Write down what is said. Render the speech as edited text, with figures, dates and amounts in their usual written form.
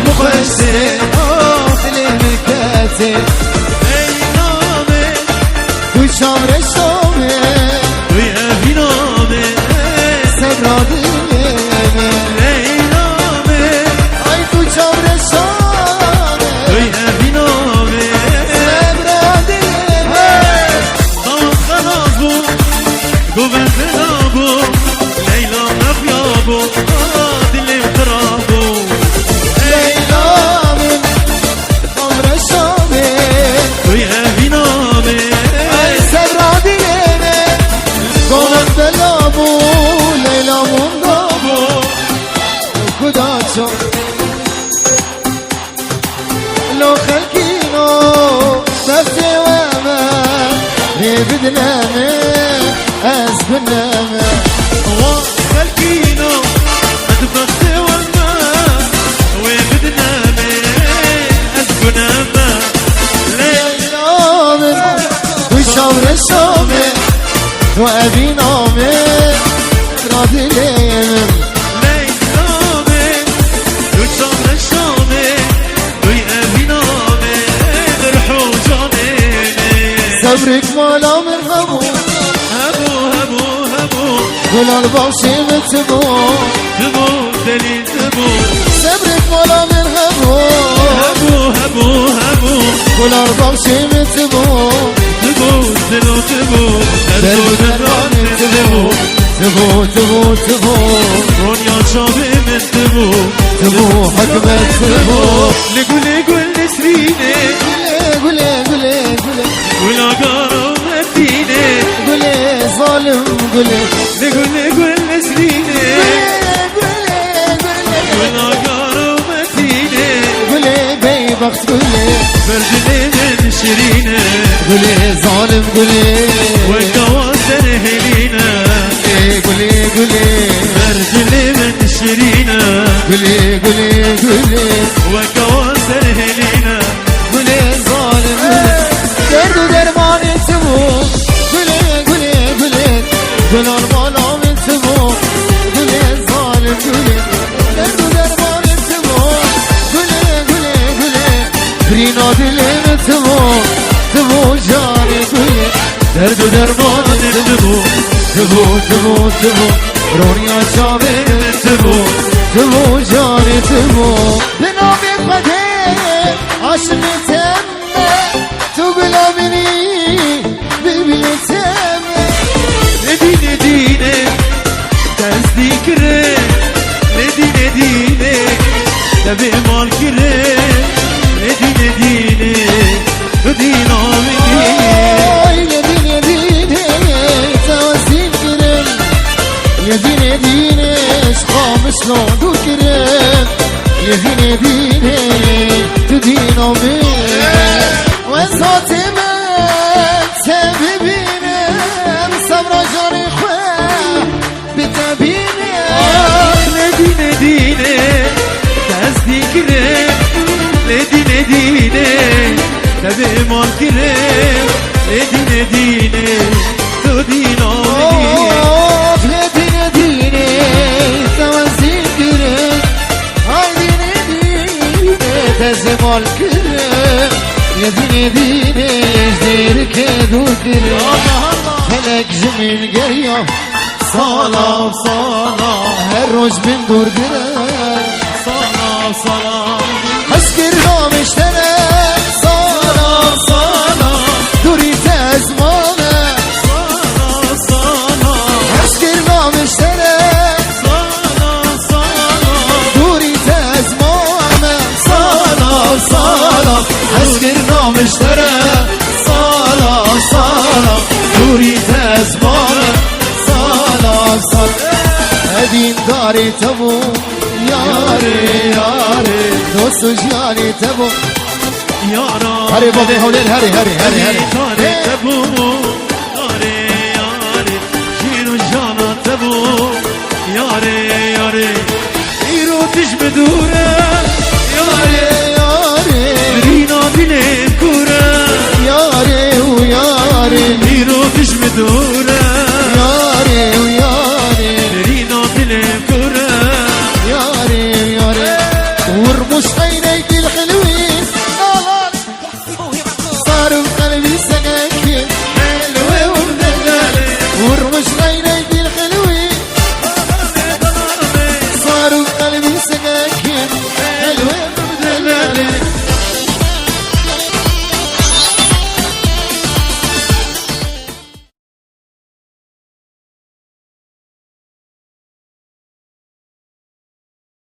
مخشته دلی مرکته ای نامه تو شام رشامه توی ابی نامه سبرا دلمه ای نامه آی تو شام رشامه توی ابی نامه سبرا دلمه دام خلاص بود گوبند نابو لیلا نخیابو دلم خرابو لیلا من شام رشامه توی ابی نامه آی سبرا دلمه گونم بلابو لیلا من دابو خدا چون لو خلقينو سفتي وما بدنامه أسبنامه وخلكينو أدبخت والماء وبدنامي أسكنامة ليلى من وشاور الشامه وأبي نامه راضي ليمن ليلامي وشامر الشامي وي أبي نامي رحو جامي صبرك مولا من همو هبو هبو هبو قول الباشي متبو تبو دليل تبو صبرك مولا من همو هبو هبو هبو قول الباشي متبو تبو دلو تبو دلو دران تبو تبو تبو تبو رونيا شابي من تبو تبو حكمة تبو لقولي قول نسريني قولي قولي قولي ولا قارو مديني قولي ظالم قولي لقولي قول نسريني قولي ولا قارو مديني قولي بي بخت قولي بردلي من شرينة قولي ظالم قولي والكواسر هلينا قولي قولي بردلي من شرينة قولي قولي قولي والكواسر هلينا قولي ظالم قولي درد ودرمان تبو قولي قولي قولي قول المالا من تبو قولي ظالم قولي درد ودرمان تبو قولي قولي قولي برينا دلي من تبو تبو جاني قولي درد ودرمان تبو تبو تبو تبو رونيا شامي تبو تبو جاني تبو بنامي قدير عشق تمه تقول مني ببل تمه نديني ديني تصديق ري نديني ديني تبي مال كري نديني ديني ودينا مني يا دين يا دين توازين كرم يا دين يا دين اشقام شلون دو كرم يا دين يا دين تدين امي وين صوتي من تبينم صبر جاري خواه بتبينم نديني ديني تصديق ري نديني ديني تبي مال كري نديني ديني تدينا مني زمال كره يا ديني ديني زيرك دوكره فلك زمين قرية صلاة صلاة هالروج من دور قره صلاة صلاة حسكر نام اشترى صلاة صلاة دوري تزمانه صلاة صلاة حسكر نام اشترى صلاة صلاة دوري تزمانه صلاة صلاة حسكر نام اشترى صلاة صلاة دوري تزمانه صلاة صلاة هدين داري تبو ياري ياري دوست جاني تبو يا رب هري بابي هولين هري هري هري هري